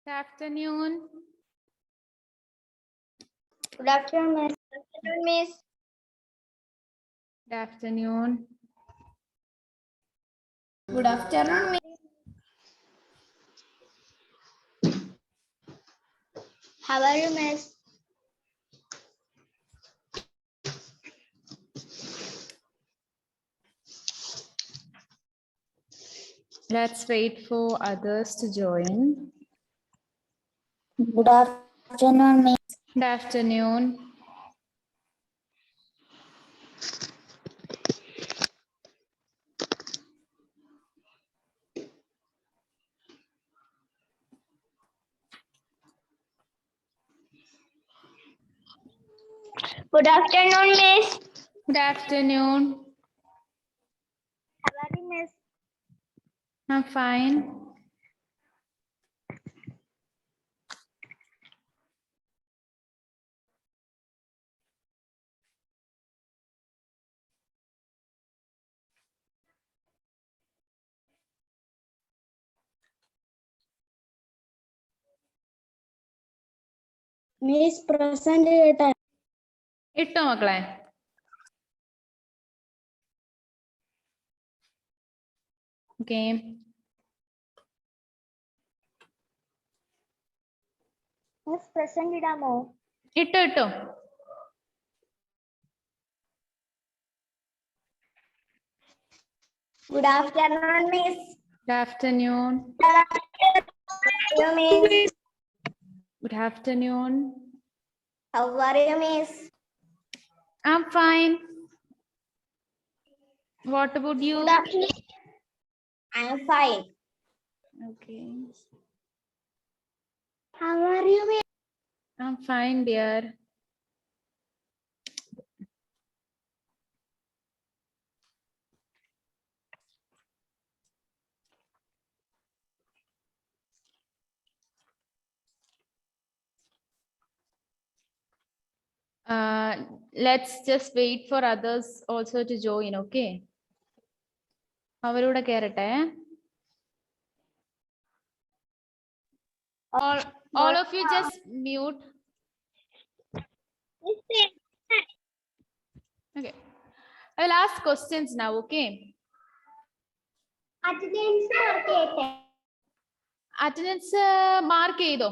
Good afternoon. Good afternoon, Miss. Good afternoon, Miss. Good afternoon. Good afternoon, Miss. How are you, Miss? Let's wait for others to join. Good afternoon, Miss. Good afternoon. Good afternoon, Miss. Good afternoon. How are you, Miss? I'm fine. Miss present time. ഇട്ടോ മക്കളെ? Okay. Miss present ഇടാമോ? ഇട്ടോ. Good afternoon, Miss. Good afternoon. How are you, Miss? Good afternoon. How are you, Miss? I'm fine. What about you? Good afternoon. I am fine. Okay. How are you, Miss? I'm fine, dear. Let's just wait for others also to join, okay? അവരൂടെ കേറട്ടെ. All of you just mute. Okay. I will ask questions now, okay? Attendance mark ചെയ്തോ?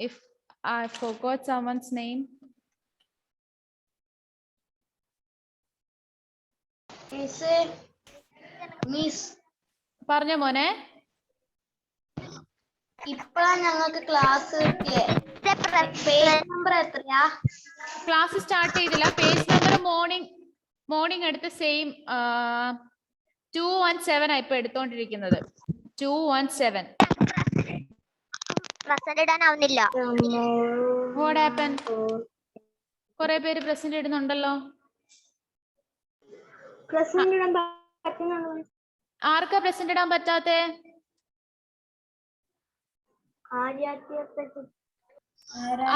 If I forgot someone's name. Miss. പറഞ്ഞോ മോനെ. ഇപ്പഴാ ഞങ്ങൾക്ക് class കിട്ടിയേ. Page number എത്രയാ? Class start ചെയ്തില്ല. Page number morning എടുത്ത് same 217 ഇപ്പൊ എടുത്തോണ്ടിരിക്കുന്നത്. 217. പ്രസന്റ് ഇടാനാവുന്നില്ല. What happened? കുറെ പേര് പ്രസന്റ് ഇടുന്നുണ്ടല്ലോ. പ്രസന്റ് ഇടാൻ പറ്റുന്നുണ്ടോ? ആർക്കാ പ്രസന്റ് ഇടാൻ പറ്റാത്തെ?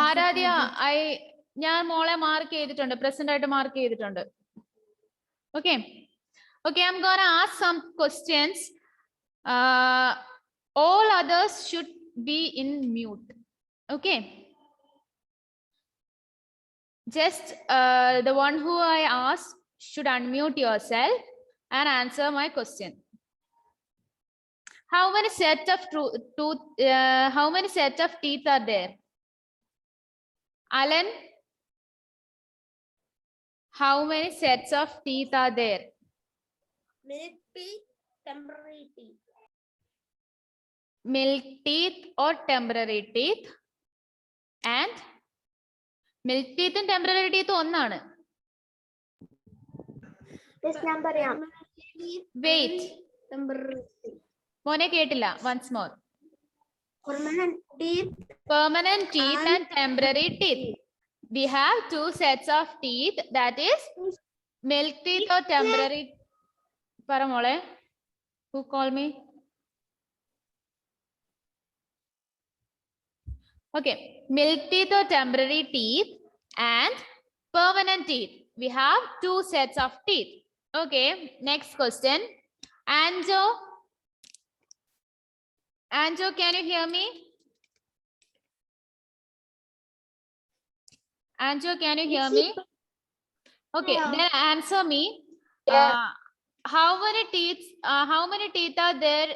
ആരാധ്യ, ഞാൻ മോളെ മാർക്ക് ചെയ്തിട്ടുണ്ട്, പ്രസന്റ് ആയിട്ട് മാർക്ക് ചെയ്തിട്ടുണ്ട്. Okay okay, I'm gonna ask some questions. All others should be in mute. Okay, just the one who I asked should unmute yourself and answer my question. How many sets of how many sets of teeth are there? Alan, how many sets of teeth are there? Milk teeth, temporary teeth. Milk teeth or temporary teeth? And milk teeth and temporary teeth ഒന്നാണ്. This number is Wait. temporary teeth. മോനെ കേട്ടില്ല. Once more. Permanent teeth. Permanent teeth and temporary teeth. We have two sets of teeth, that is milk teeth or temporary. പറ മോളെ. Who call me? Okay, milk teeth or temporary teeth and permanent teeth. We have two sets of teeth. Okay, next question. Anjo, can you hear me? Anjo, can you hear me? Okay, Yeah. then answer me. Yeah. How many teeth are there?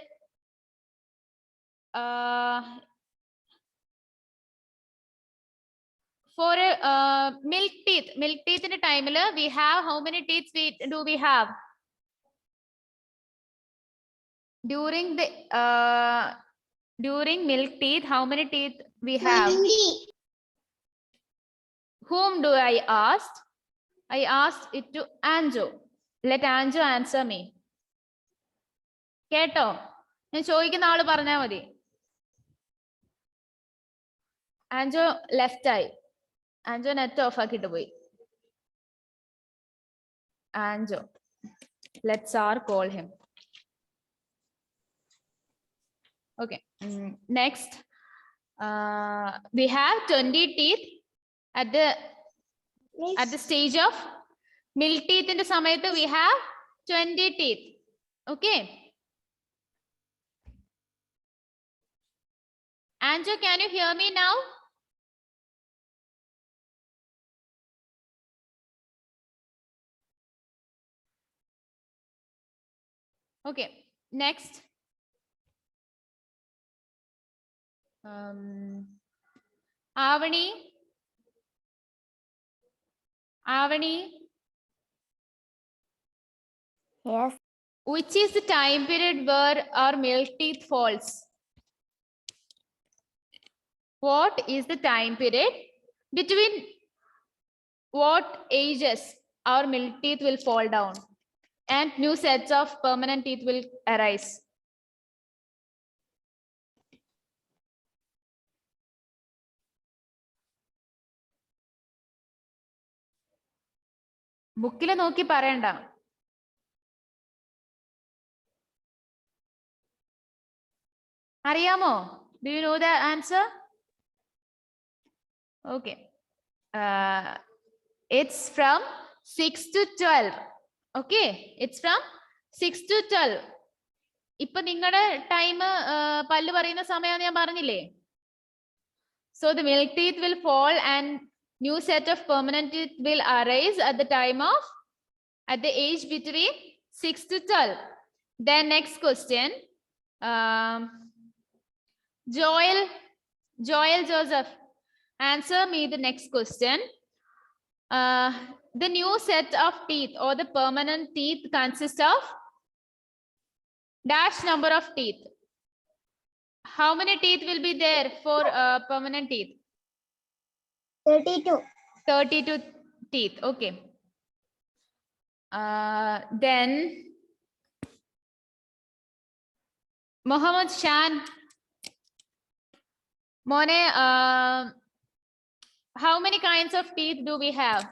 For a milk teeth in a time, we have how many teeth do we have? During milk teeth, how many teeth we have? 20. Whom do I ask? I asked it to Anjo. Let Anjo answer me. കേട്ടോ? ഞാൻ ചോദിക്കുന്ന ആള് പറഞ്ഞാ മതി. Anjo left ആയി. Anjo net off ആക്കിയിട്ട് പോയി. Anjo. Let's call him. Okay. Next, we have 20 teeth at the stage of milk teeth. In the samayathu we have 20 teeth. Okay. Anjo, can you hear me now? Okay. Next. Avani. Yes. Which is the time period where our milk teeth falls? What is the time period between what ages our milk teeth will fall down and new sets of permanent teeth will arise? ബുക്കിൽ നോക്കി പറയണ്ട. അറിയാമോ? Do you know the answer? Okay. It's from 6 to 12. Okay. It's from 6 to 12. ഇപ്പൊ നിങ്ങളുടെ time പല്ല് പറയുന്ന സമയമാണ് ഞാൻ പറഞ്ഞില്ലേ? So the milk teeth will fall and new set of permanent teeth will arise at the age between 6 to 12. Then next question. Joel Joseph, answer me the next question. The new set of teeth or the permanent teeth consists of dash number of teeth. How many teeth will be there for permanent teeth? 32. 32 teeth. Okay. Then Mohammed Shan. Mone, how many kinds of teeth do we have?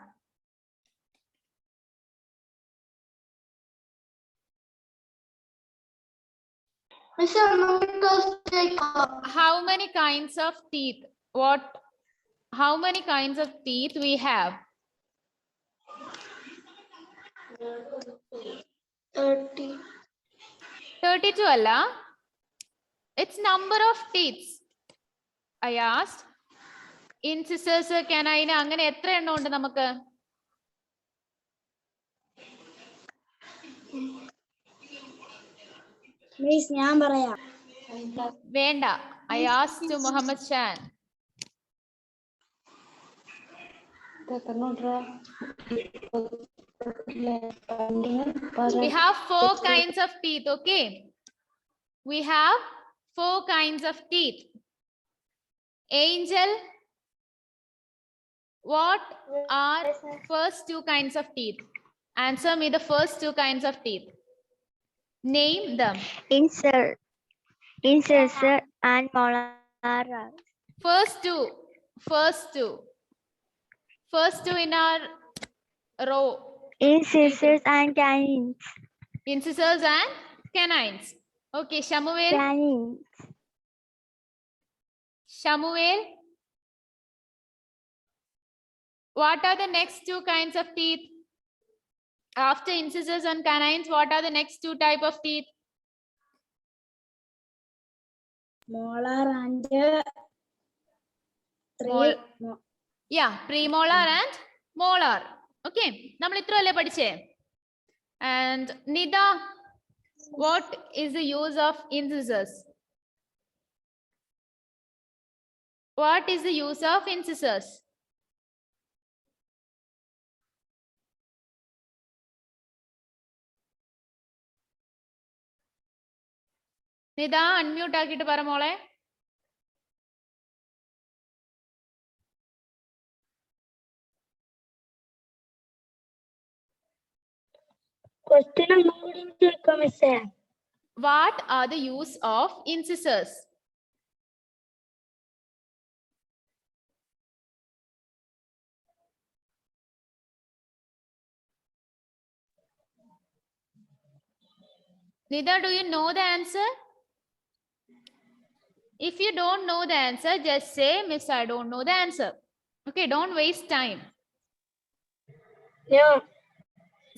How many kinds of teeth? How many kinds of teeth we have? 30. 32 alla. It's number of teeth. I asked. Incisors, canine, അങ്ങനെ എത്ര എണ്ണം ഉണ്ട് നമുക്ക്? Miss, ഞാൻ പറയാം. വേണ്ട. I asked to Mohammed Shan. We have 4 kinds of teeth, okay? We have 4 kinds of teeth. Angel, what are first 2 kinds of teeth? Answer me the first 2 kinds of teeth. Name them. Incisor and molar. First two in our row. Incisors and canines. Incisors and canines. Okay, Shamuel. Canines. What are the next 2 kinds of teeth? After incisors and canines, what are the next 2 type of teeth? Molar and Yeah, premolar and molar. Okay, നമ്മൾ ഇത്രയല്ലേ പഠിച്ചേ? And Nida, what is the use of incisors? What is the use of incisors? Nida, unmute ആക്കിയിട്ട് പറ മോളെ. Question ഒന്നും കൂടി കേൾക്കാം മിസ്സേ. What are the use of incisors? Nida, do you know the answer? If you don't know the answer, just say, Miss, I don't know the answer. Okay, don't waste time. No.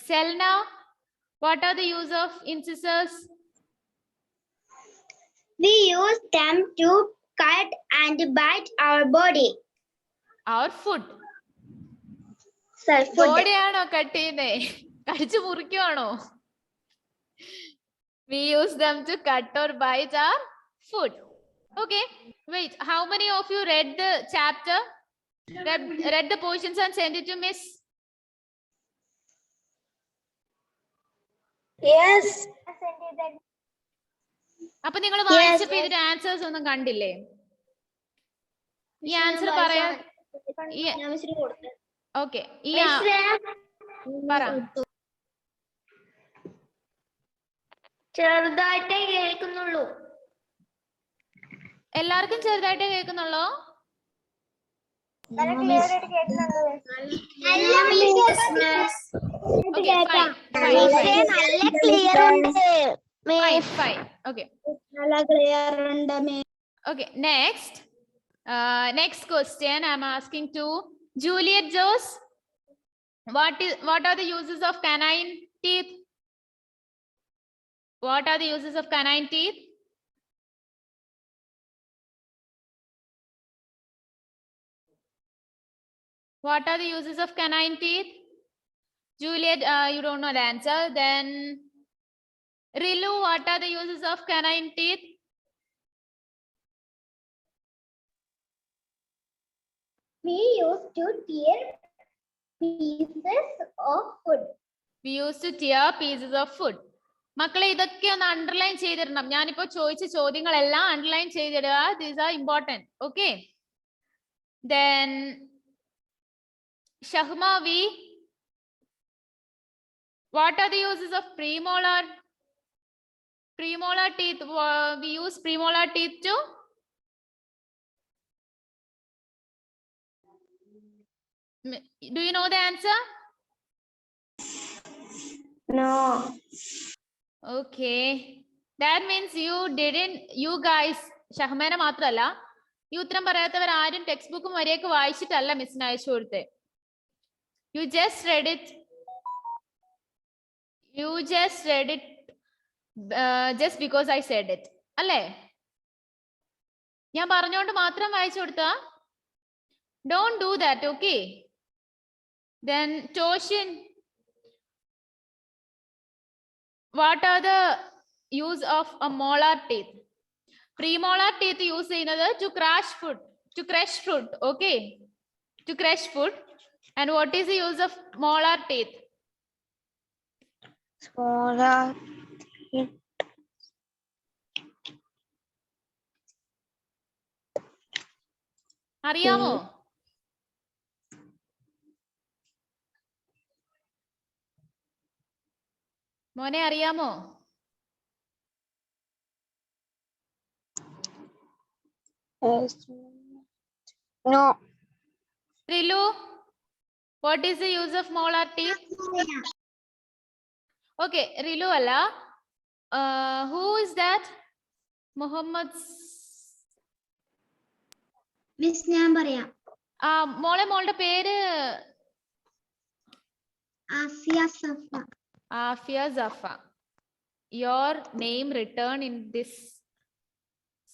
Selna, what are the use of incisors? We use them to cut and bite our body. Our food. Sir, food. ബോഡിയാണോ cut ചെയ്യുന്നേ? കടിച്ചു മുറിക്കുവാണോ? We use them to cut or bite our food. Okay, wait. How many of you read the chapter? Read the portions and send it to Miss? Yes. അപ്പൊ നിങ്ങൾ വായിച്ചപ്പോ ഇതിന്റെ answers ഒന്നും കണ്ടില്ലേ? ഈ answer പറയാൻ ഓക്കെ ഈ പറ. ചെറുതായിട്ടേ കേൾക്കുന്നുള്ളൂ. എല്ലാവർക്കും ചെറുതായിട്ടേ കേൾക്കുന്നുള്ളോ? Okay, fine. Okay. Okay, next. Next question I'm asking to Juliet Jose. What are the uses of canine teeth? What are the uses of canine teeth? What are the uses of canine teeth? Juliet, you don't know the answer. Then Rilu, what are the uses of canine teeth? We used to tear pieces of food. We used to tear pieces of food. മക്കളെ ഇതൊക്കെ ഒന്ന് underline ചെയ്തിടണം. ഞാനിപ്പോ ചോദിച്ച ചോദ്യങ്ങളെല്ലാം underline ചെയ്തിടുക. These are important. Okay. Then Shahma V, what are the uses of premolar? Premolar teeth. We use premolar teeth to do you know the answer? No. Okay, that means you guys, ഷഹ്മേന മാത്രല്ല, ഈ ഉത്തരം പറയാത്തവർ ആരും text ബുക്കും വരെയൊക്കെ വായിച്ചിട്ടല്ല മിസ്സിന് അയച്ചു കൊടുത്തേ. You just read it just because I said it. അല്ലേ? ഞാൻ പറഞ്ഞോണ്ട് മാത്രം വായിച്ചു കൊടുത്താ? Don't do that, okay? Then Toshin, what are the use of a molar teeth? Premolar teeth use ചെയ്യുന്നത് to crush food, okay? To crush food. And what is the use of molar teeth? Smaller. അറിയാമോ? മോനെ അറിയാമോ? No. Rilu, what is the use of molar teeth? Okay, Rilu അല്ല. Who is that? Muhammad. Miss ഞാൻ പറയാം. മോളുടെ പേര് ആഫിയ സഫ. Afia Zafa. Your name written in this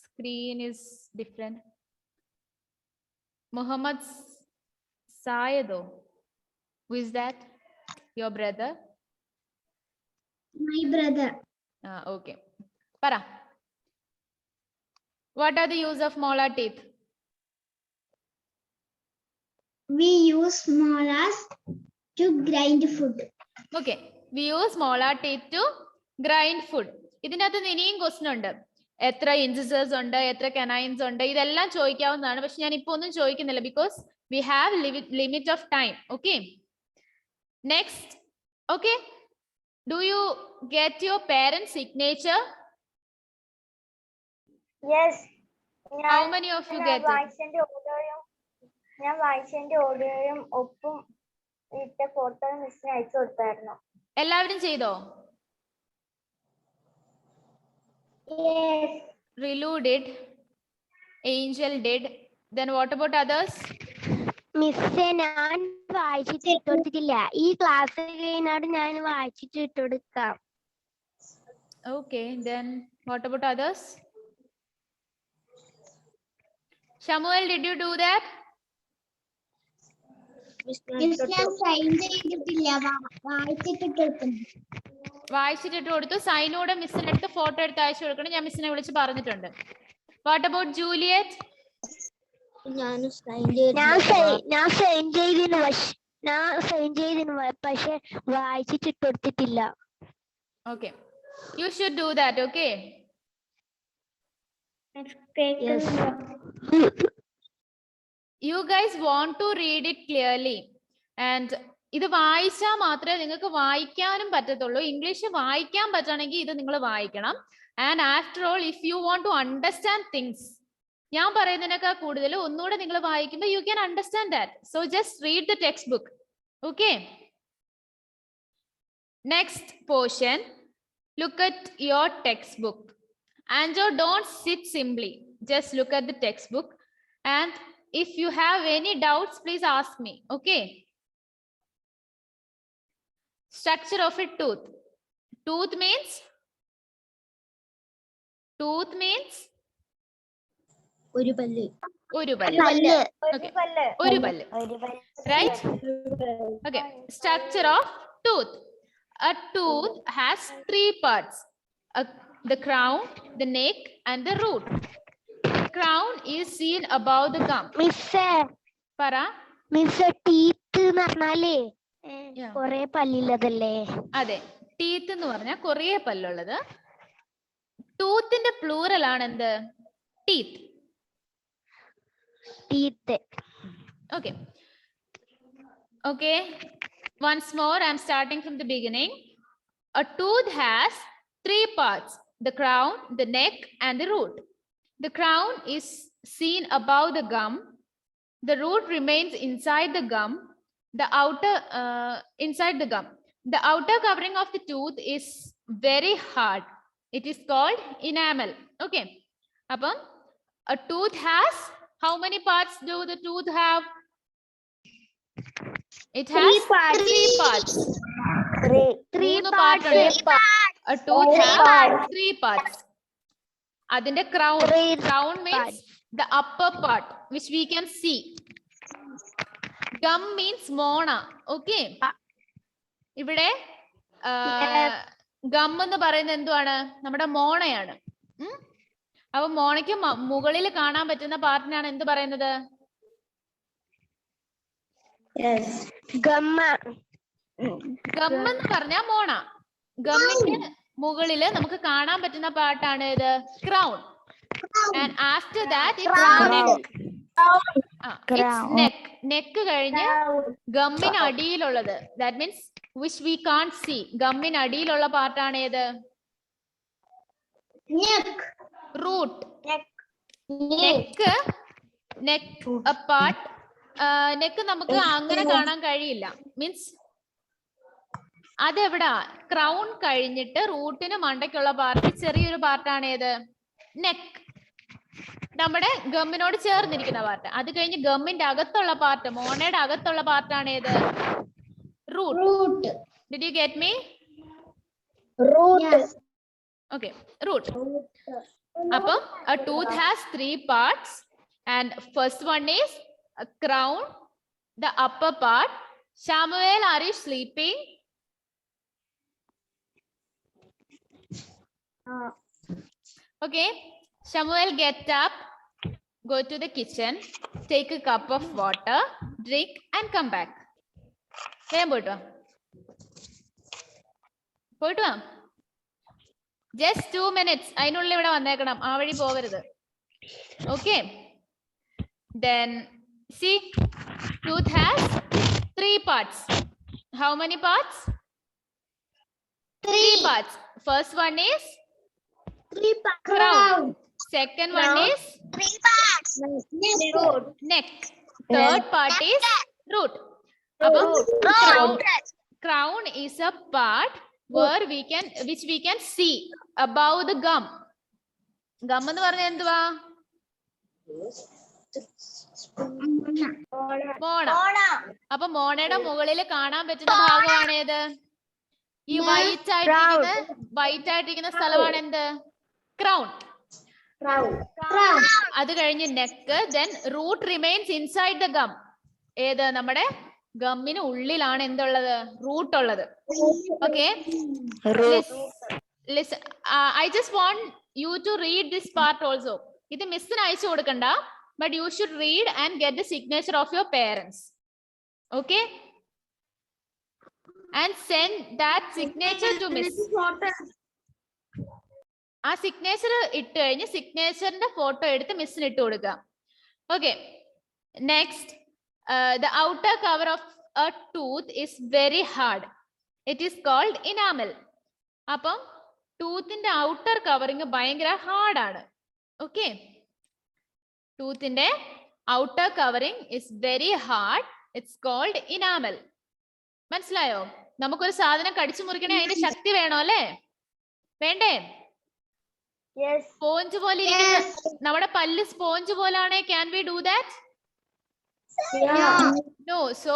screen is different. Muhammad Sayado. Who is that? Your brother? My brother. Okay. Para. What are the use of molar teeth? We use molars to grind food. Okay. We use molar teeth to grind food. ഇതിനകത്ത് ഇനിയും question ഉണ്ട്. എത്ര incisors ഉണ്ട്, എത്ര canines ഉണ്ട്, ഇതെല്ലാം ചോദിക്കാവുന്നതാണ്. പക്ഷെ ഞാൻ ഇപ്പൊ ഒന്നും ചോദിക്കുന്നില്ല because we have limit of time. Okay. Next. Okay. Do you get your parents' signature? Yes. How many of you get it? ഞാൻ വായിച്ചതിന്റെ ഓഡിയോയും ഒപ്പം ഇട്ട ഫോട്ടോ മിസ്സിന് അയച്ചു കൊടുത്തായിരുന്നു. എല്ലാവരും ചെയ്തോ? Yes. Rilu did. Angel did. Then what about others? മിസ്സേ ഞാൻ വായിച്ചിട്ട് ഇട്ടുകൊടുത്തിട്ടില്ല. ഈ ക്ലാസ് കഴിഞ്ഞാട് ഞാൻ വായിച്ചിട്ട് ഇട്ടുകൊടുക്കാം. Okay. Then what about others? Shamuel, did you do that? ഞാൻ സൈൻ ചെയ്തിട്ടില്ല, വായിച്ചിട്ടിട്ടുണ്ട്. വായിച്ചിട്ട് കൊടുത്തു. സൈനോടെ മിസ്സിന്റെ അടുത്ത് ഫോട്ടോ എടുത്ത് അയച്ചു കൊടുക്കണം. ഞാൻ മിസ്സിനെ വിളിച്ച് പറഞ്ഞിട്ടുണ്ട്. What about Juliet? ഞാൻ സൈൻ ചെയ്തിരുന്നു പക്ഷെ വായിച്ചിട്ട് ഇട്ടുകൊടുത്തിട്ടില്ല. Okay. You should do that. Okay. Yes. You guys want to read it clearly and ഇത് വായിച്ചാൽ മാത്രമേ നിങ്ങൾക്ക് വായിക്കാനും പറ്റത്തുള്ളൂ. ഇംഗ്ലീഷ് വായിക്കാൻ പറ്റണമെങ്കിൽ ഇത് നിങ്ങൾ വായിക്കണം. And after all if you want to understand things, ഞാൻ പറയുന്നതിനേക്കാൾ കൂടുതൽ ഒന്നുകൂടെ നിങ്ങൾ വായിക്കുമ്പോൾ you can understand that. So just read the text book. Okay. Next portion. Look at your textbook. Anjo, don't sit simply. Just look at the textbook. And if you have any doubts, please ask me. Okay. Structure of a tooth. Tooth means? Tooth means? ഒരു പല്ല്. ഒരു പല്ല്. Okay. ഒരു പല്ല്. Right? Okay. Structure of tooth. A tooth has three parts. The crown, the neck, and the root. The crown is seen above the gum. മിസ്സേ teeth എന്ന് പറഞ്ഞാലേ കൊറേ പല്ലുള്ളതല്ലേ? അതെ, ടീത്ത് എന്ന് പറഞ്ഞാൽ കൊറേ പല്ലുള്ളത്. ടൂത്തിന്റെ പ്ലൂറൽ ആണ് എന്ത്? Teeth. Teeth. Okay. Okay. Once more, I'm starting from the beginning. A tooth has three parts: the crown, the neck, and the root. The crown is seen above the gum. The root remains inside the gum. Inside the gum. The outer covering of the tooth is very hard. It is called enamel. Okay. Upon a tooth has, how many parts do the tooth have? It has three parts. Three parts. A tooth has three parts. Adinte crown. Crown means the upper part which we can see. Gum means mona. Okay. ഇവിടെ gum എന്ന് പറയുന്നത് എന്തുവാണ്? നമ്മുടെ മോണയാണ്. അപ്പൊ മോണയ്ക്ക് മുകളിൽ കാണാൻ പറ്റുന്ന പാർട്ടിനാണ് എന്ത് പറയുന്നത്? ഗമ്മ. ഗം എന്ന് പറഞ്ഞാൽ മോണ. ഗമ്മിന്റെ മുകളില് നമുക്ക് കാണാൻ പറ്റുന്ന പാർട്ടാണ് ഇത്? Crown. And after that it's neck. Neck കഴിഞ്ഞ് ഗമ്മിന് അടിയിലുള്ളത്, that means which we can't see, ഗമ്മിന് അടിയിലുള്ള പാർട്ടാണ് ഏത്? Root. Neck. Neck a part. Neck നമുക്ക് അങ്ങനെ കാണാൻ കഴിയില്ല. മീൻസ് അതെവിടാ? ക്രൗൺ കഴിഞ്ഞിട്ട് റൂട്ടിന് മണ്ടയ്ക്കുള്ള പാർട്ട് ചെറിയൊരു പാർട്ടാണ് ഏത്? നെക്ക്. നമ്മുടെ ഗമ്മിനോട് ചേർന്നിരിക്കുന്ന പാർട്ട്. അത് കഴിഞ്ഞ് ഗമ്മിന്റെ അകത്തുള്ള പാർട്ട്, മോണയുടെ അകത്തുള്ള പാർട്ടാണ് ഏത്? Root. Did you get me? Root. Okay, root. അപ്പം a tooth has three parts and first one is a crown, the upper part. Samuel, are you sleeping? Okay, Samuel, get up, go to the kitchen, take a cup of water, drink and come back. പോയിട്ട് വാ. Just 2 minutes. അതിനുള്ളിൽ ഇവിടെ വന്നേക്കണം, ആ വഴി പോകരുത്. Okay. Then see, tooth has 3 parts. How many parts? 3 parts. First one is crown. Second one is neck. Third part is root. Crown is a part where which we can see above the gum. Gum എന്ന് പറഞ്ഞാൽ എന്തുവാ? മോണ. അപ്പൊ മോണയുടെ മുകളിൽ കാണാൻ പറ്റുന്ന ഭാഗമാണ് ഏത്? ഈ വൈറ്റ് ആയിട്ടിരിക്കുന്ന സ്ഥലമാണ് എന്ത്? ക്രൗൺ. അത് കഴിഞ്ഞ് neck. Then root remains inside the gum. ഏത്? നമ്മുടെ ഗമ്മിന് ഉള്ളിലാണ് എന്തുള്ളത്? റൂട്ട് ഉള്ളത്. Okay. Listen, I just want you to read this part also. ഇത് മിസ്സിന് അയച്ചു കൊടുക്കണ്ട, but you should read and get the signature of your parents. Okay. And send that signature to miss. ആ signature ഇട്ട് കഴിഞ്ഞ് സിഗ്നേച്ചറിന്റെ photo എടുത്ത് മിസ്സിന് ഇട്ട് കൊടുക്കുക. Okay. Next, the outer cover of a tooth is very hard. It is called enamel. അപ്പം ടൂത്തിന്റെ outer covering ഭയങ്കര ഹാർഡ് ആണ്. ഓക്കെ. ടൂത്തിന്റെ outer covering is very hard. It's called enamel. മനസ്സിലായോ? നമുക്കൊരു സാധനം കടിച്ചു മുറിക്കണേ അതിന്റെ ശക്തി വേണോ അല്ലേ? വേണ്ടേ? സ്പോഞ്ച് പോലെ ഇരിക്കുന്ന നമ്മുടെ പല്ല് സ്പോഞ്ച് പോലാണ്. Can we do that? No. So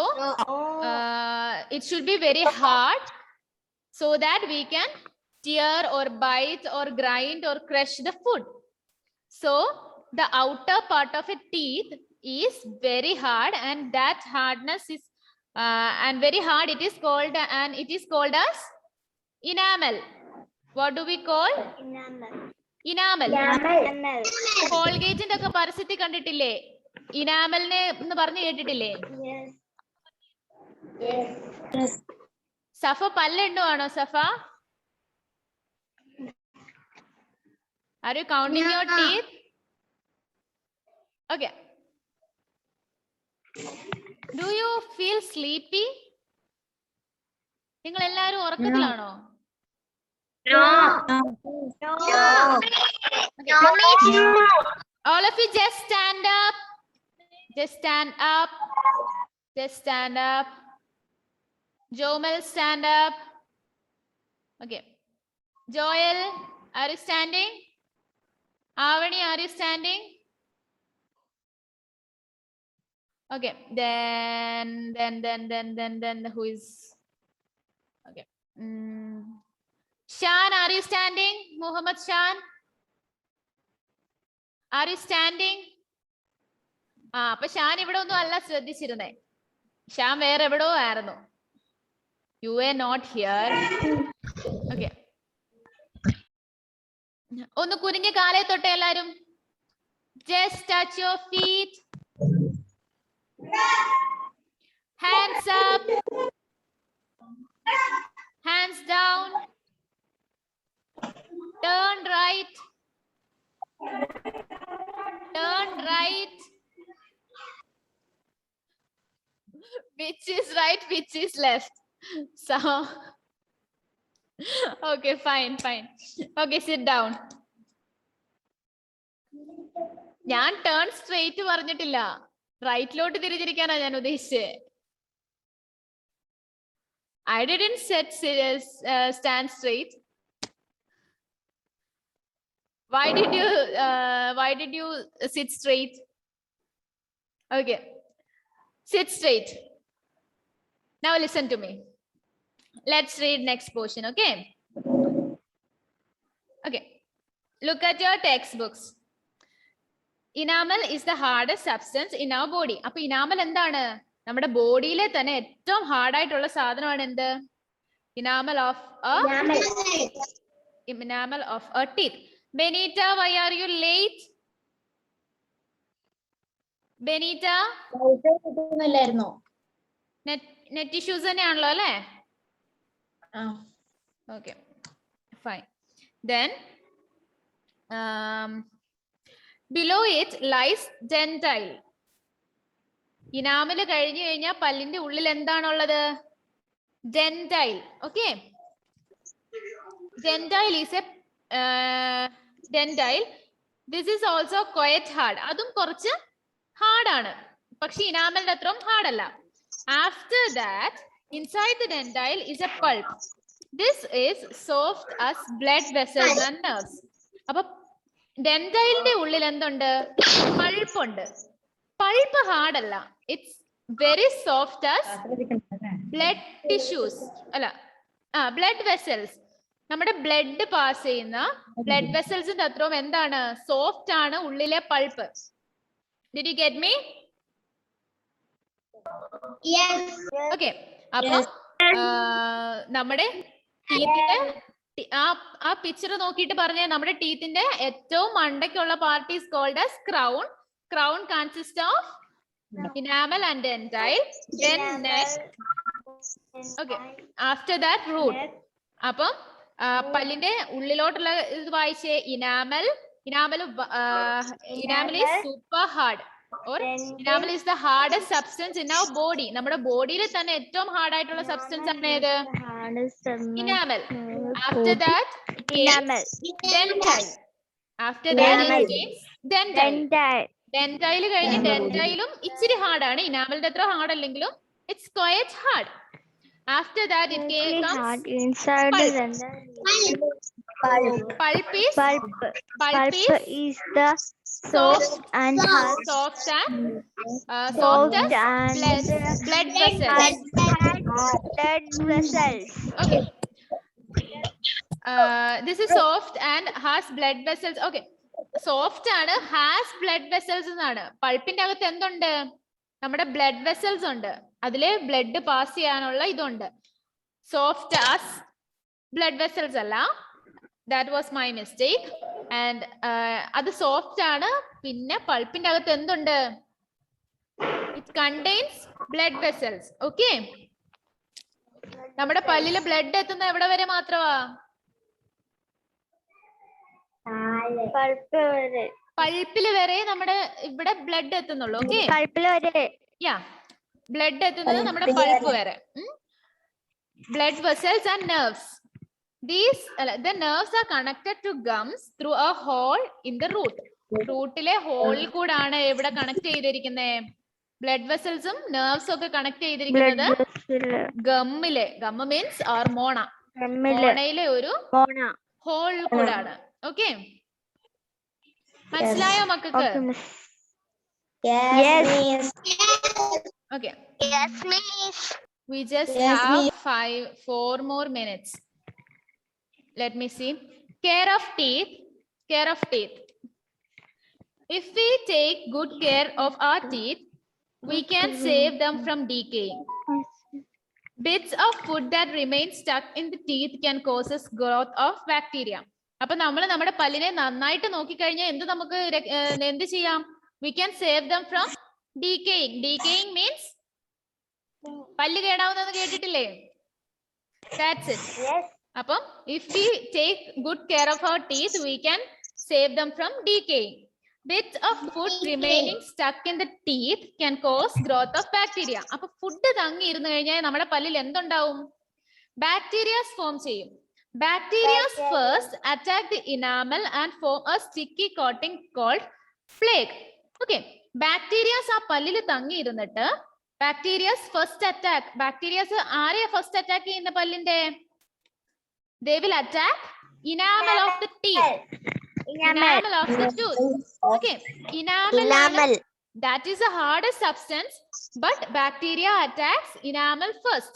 it should be very hard so that we can tear or bite or grind or crush the food. So the outer part of a teeth is very hard, and that hardness is and very hard it is called, and it is called as enamel. What do we call? Enamel. കോൾഗേറ്റിന്റെ ഒക്കെ പരസ്യത്തിൽ കണ്ടിട്ടില്ലേ? ഇനാമലിനെ എന്ന് പറഞ്ഞു കേട്ടിട്ടില്ലേ? സഫ പല്ലെണ്ണുവാണോ സഫ? Are you counting your teeth? Okay. Do you feel sleepy? നിങ്ങൾ എല്ലാവരും ഉറക്കത്തിലാണോ? All of you just stand up. Just stand up. Just stand up. Jomel, stand up. Okay. Joel, are you standing? Avani, are you standing? Okay. Then who is? Okay. Shan, are you standing? Muhammad Shan, are you standing? അപ്പൊ ഷാൻ ഇവിടെ ഒന്നും അല്ല ശ്രദ്ധിച്ചിരുന്നേ. ഷാൻ വേറെ എവിടോ ആയിരുന്നു. You were not here. Okay. ഒന്ന് കുനിഞ്ഞ് കാലേ തൊട്ടേ എല്ലാരും. Just touch your feet. Hands up. Hands down. Turn right. Turn right. Which is right, which is left? So, okay, fine. Okay, sit down. ഞാൻ ടേൺ സ്ട്രെയിറ്റ് പറഞ്ഞിട്ടില്ല, റൈറ്റിലോട്ട് തിരിഞ്ഞിരിക്കാനാ ഞാൻ ഉദ്ദേശിച്ചത്. I didn't stand straight. Why did you sit straight? Okay, sit straight. Now listen to me. Let's read next portion. Okay. Look at your textbooks. Enamel is the hardest substance in our body. അപ്പൊ enamel എന്താണ്? നമ്മുടെ ബോഡിയിലെ തന്നെ ഏറ്റവും hard ആയിട്ടുള്ള സാധനമാണ് എന്ത്? Enamel of a teeth. Benita, why are you late? Benita, net issues തന്നെയാണല്ലോ അല്ലേ? Okay, fine. Then below it lies dentile. Enamel കഴിഞ്ഞു കഴിഞ്ഞാൽ പല്ലിന്റെ ഉള്ളിൽ എന്താണുള്ളത്? Dentile. Okay, dentile is a dentile. This is also quite hard. അതും കുറച്ച് ഹാർഡാണ്, പക്ഷെ ഇനാമലിന്റെ അത്രയും ഹാർഡല്ല. After that inside the dentile is a pulp. This is soft as blood vessels and nerves. അപ്പൊ ഡെന്റൈലിന്റെ ഉള്ളിൽ എന്തുണ്ട്? പൾപ്പ് ഉണ്ട്. പൾപ്പ് ഹാർഡ് അല്ല, it's very soft as blood tissues. അല്ല, ബ്ലഡ് വെസൽസ്. നമ്മുടെ ബ്ലഡ് പാസ് ചെയ്യുന്ന ബ്ലഡ് വെസൽസിന്റെ അത്രയും എന്താണ്? സോഫ്റ്റ് ആണ് ഉള്ളിലെ pulp. Did you get me? Okay. അപ്പൊ നമ്മുടെ ടീത്തിന്റെ ആ പിക്ചർ നോക്കിയിട്ട് പറഞ്ഞേ, നമ്മുടെ ടീത്തിന്റെ ഏറ്റവും മണ്ടയ്ക്കുള്ള part is called as crown. Crown consist of enamel and dentile, then neck. Okay, after that root. അപ്പം പല്ലിന്റെ ഉള്ളിലോട്ടുള്ള ഇത് വായിച്ചേ. Enamel is super hard, or enamel is the hardest substance in our body. നമ്മുടെ ബോഡിയിൽ തന്നെ ഏറ്റവും ഹാർഡ് ആയിട്ടുള്ള substance ആണ് ഏത്? enamel. After that enamel, dentile. After that dentile. ഡെന്റൈൽ കഴിഞ്ഞ് ഡെന്റൈലും ഇച്ചിരി ഹാർഡാണ്, ഇനാമലിന്റെ അത്ര ഹാർഡ് അല്ലെങ്കിലും it's quiet hard. After that it comes pulp is the soft and blood vessels. Okay, this is soft and has blood vessels. Okay, soft ആണ്, has blood vessels എന്നാണ്. പൾപ്പിന്റെ അകത്ത് എന്തുണ്ട്? നമ്മുടെ blood vessels ഉണ്ട്, അതില് ബ്ലഡ് പാസ് ചെയ്യാനുള്ള ഇതുണ്ട്. Soft as blood vessels അല്ല, that was my mistake. And അത് സോഫ്റ്റ് ആണ്. പിന്നെ പൾപ്പിന്റെ അകത്ത് എന്തുണ്ട്? It contains blood vessels. Okay, നമ്മുടെ പല്ലില് ബ്ലഡ് എത്തുന്ന എവിടെ വരെ മാത്രമാ? പൾപ്പില് വരെ നമ്മുടെ ഇവിടെ ബ്ലഡ് എത്തുന്നുള്ളൂ. ഓക്കെ, ബ്ലഡ് എത്തുന്നത് നമ്മുടെ പൾപ്പ് വരെ. Blood vessels and nerves. The nerves are connected to gums through a hole in the root. റൂട്ടിലെ ഹോളിൽ കൂടാണ് എവിടെ കണക്ട് ചെയ്തിരിക്കുന്നത്? ബ്ലഡ് വെസൽസും നെർവ്സും ഒക്കെ കണക്ട് ചെയ്തിരിക്കുന്നത് ഗമ്മിലെ. ഗമ്മ് മീൻസ് ഓർ മോണ. മോണയിലെ ഒരു ഹോളിൽ കൂടാണ്. ഓക്കെ, മനസ്സിലായോ മക്കൾക്ക്? Okay. Yes, miss. We just have 4 more minutes. Let me see. Care of teeth. If we take good care of our teeth, we can save them from decaying. Bits of food that remain stuck in the teeth can cause growth of bacteria. അപ്പൊ നമ്മൾ നമ്മുടെ പല്ലിനെ നന്നായിട്ട് നോക്കിക്കഴിഞ്ഞാൽ എന്ത് ചെയ്യാം? We can save them from decaying. Decaying means പല്ല് കേടാവുന്നത് കേട്ടിട്ടില്ലേ? That's it. അപ്പം if we take good care of our teeth, we can save them from decaying. Bits of food remaining stuck in the teeth can cause growth of bacteria. അപ്പൊ food തങ്ങി ഇരുന്ന് കഴിഞ്ഞാൽ നമ്മുടെ പല്ലിൽ എന്തുണ്ടാവും? Bacterias form ചെയ്യും. Bacteria first attack the enamel and form a sticky coating called plaque. Okay, bacteria ആ പല്ലിൽ തങ്ങി ഇരുന്നിട്ട് bacteria first attack. Bacteria ആരെയാ first attack ചെയ്യുന്ന പല്ലിന്റെ? They will attack enamel of the teeth. Enamel of the tooth. Okay, enamel. That is the hardest substance, but bacteria attacks enamel first.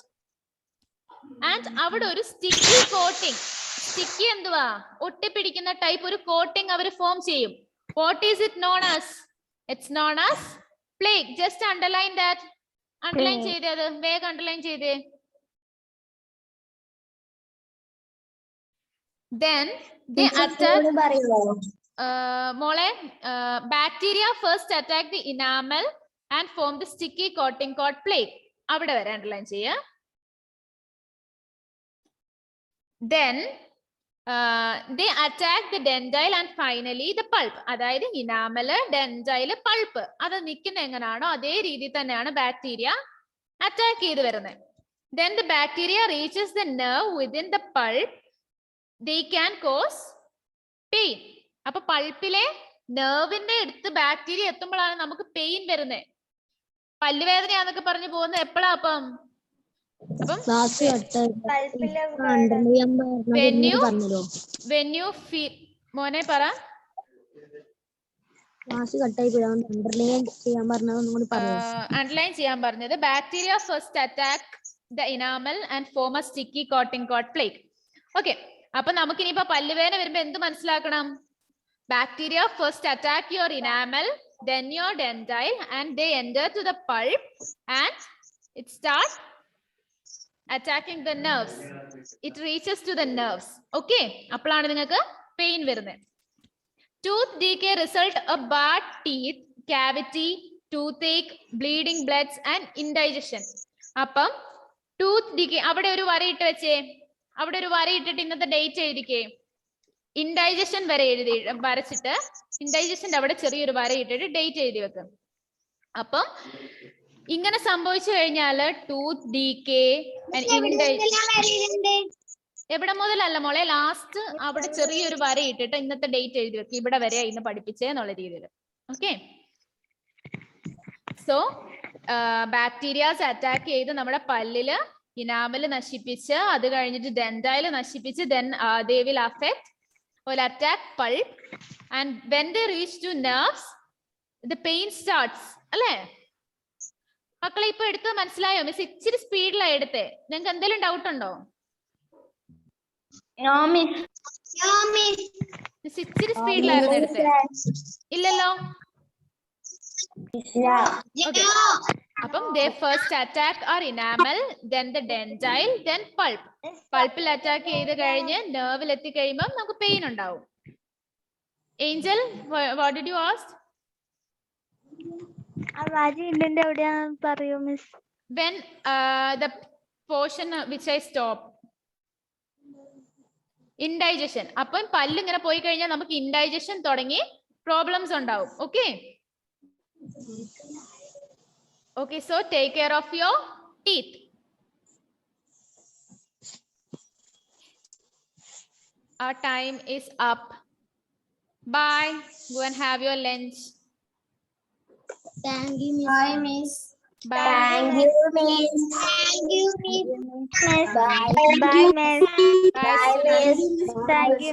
And അവിടെ ഒരു sticky coating. Sticky എന്തുവാ? ഒട്ടിപ്പിടിക്കുന്ന type ഒരു coating അവർ form ചെയ്യും. What is it known as? It's known as plaque. Just underline that. Underline ചെയ്തേ, അത് വേഗം underline ചെയ്തേ. Then they attack. മോളെ, bacteria first attack the enamel and form the sticky coating coat plaque. അവിടെ വരെ underline ചെയ്യുക. Then they attack the dendrile and finally the pulp. അതായത് enamel, ഡെൻഡൈല്, pulp അത് നിൽക്കുന്ന എങ്ങനെയാണോ അതേ രീതി തന്നെയാണ് ബാക്ടീരിയ അറ്റാക്ക് ചെയ്ത് വരുന്നത്. Then the bacteria reaches the nerve within the pulp. They can cause pain. അപ്പൊ പൾപ്പിലെ നെർവിന്റെ അടുത്ത് ബാക്ടീരിയ എത്തുമ്പോഴാണ് നമുക്ക് പെയിൻ വരുന്നത്. പല്ലുവേദനയാന്നൊക്കെ പറഞ്ഞു പോകുന്നത് എപ്പോഴാ? അപ്പം മോനെ പറ. അണ്ടർലൈൻ ചെയ്യാൻ പറഞ്ഞത് bacteria first attack the enamel and form a sticky coating coat plaque. Okay, അപ്പൊ നമുക്കിനിയിപ്പോ പല്ലുവേദന വരുമ്പോ എന്ത് മനസ്സിലാക്കണം? Bacteria first attack your enamel, then your dendrile, and they enter to the pulp and it starts attacking the nerves. It reaches to the nerves. Okay, അപ്പോഴാണ് നിങ്ങൾക്ക് pain വരുന്നത്. Tooth decay result a bad teeth, cavity, toothache, bleeding bloods and indigestion. അപ്പം tooth decay അവിടെ ഒരു വരയിട്ട് വെച്ചേ, അവിടെ ഒരു വര ഇട്ടിട്ട് ഇന്നത്തെ ഡേറ്റ് എഴുതിക്കേ. ഇൻഡൈജഷൻ വരെ വരച്ചിട്ട് ഇൻഡൈജഷന്റെ അവിടെ ചെറിയൊരു വര ഇട്ടിട്ട് ഡേറ്റ് എഴുതി വെക്കും. അപ്പം ഇങ്ങനെ സംഭവിച്ചു കഴിഞ്ഞാല് ടൂത്ത് ഡീകേ, എവിടെ മുതലല്ല മോളെ, ലാസ്റ്റ് അവിടെ ചെറിയൊരു വര ഇട്ടിട്ട് ഇന്നത്തെ ഡേറ്റ് എഴുതി വെക്കും. ഇവിടെ വരെ ഇന്ന് പഠിപ്പിച്ചേ എന്നുള്ള രീതിയിൽ. ഓക്കെ, സോ ബാക്ടീരിയാസ് അറ്റാക്ക് ചെയ്ത് നമ്മുടെ പല്ലില് ഇനാമല് നശിപ്പിച്ച്, അത് കഴിഞ്ഞിട്ട് ഡെൻഡൈല് നശിപ്പിച്ച്, then they will affect or attack pulp, and when they reach to nerves the pain starts. അല്ലേ മക്കളെ? ഇപ്പൊ എടുത്ത് മനസ്സിലായോ? മിസ് ഇച്ചിരി സ്പീഡിലാണ് എടുത്തേ. നിങ്ങൾക്ക് എന്തെങ്കിലും ഡൗട്ട് ഉണ്ടോ? മിസ് ഇച്ചിരി സ്പീഡിലായിരുന്നു എടുത്തേ. ഇല്ലല്ലോ? Okay. അപ്പം they first attack our enamel, then the dendrile, then pulp. പൾപ്പിൽ അറ്റാക്ക് ചെയ്ത് കഴിഞ്ഞ് നെർവിൽ എത്തി കഴിയുമ്പോൾ നമുക്ക് പെയിൻ ഉണ്ടാവും. Angel, what did you ask? When the portion which I stop, indigestion. അപ്പം പല്ല് ഇങ്ങനെ പോയി കഴിഞ്ഞാൽ നമുക്ക് indigestion തുടങ്ങി പ്രോബ്ലംസ് ഉണ്ടാവും. Okay, okay, so take care of your teeth. Our time is up. Bye. Go and have your lunch. Thank you, Miss. Bye, Miss. Bye. Thank you, Miss. Thank you, Miss. Bye, Miss. Bye, Bye, Miss. Thank you.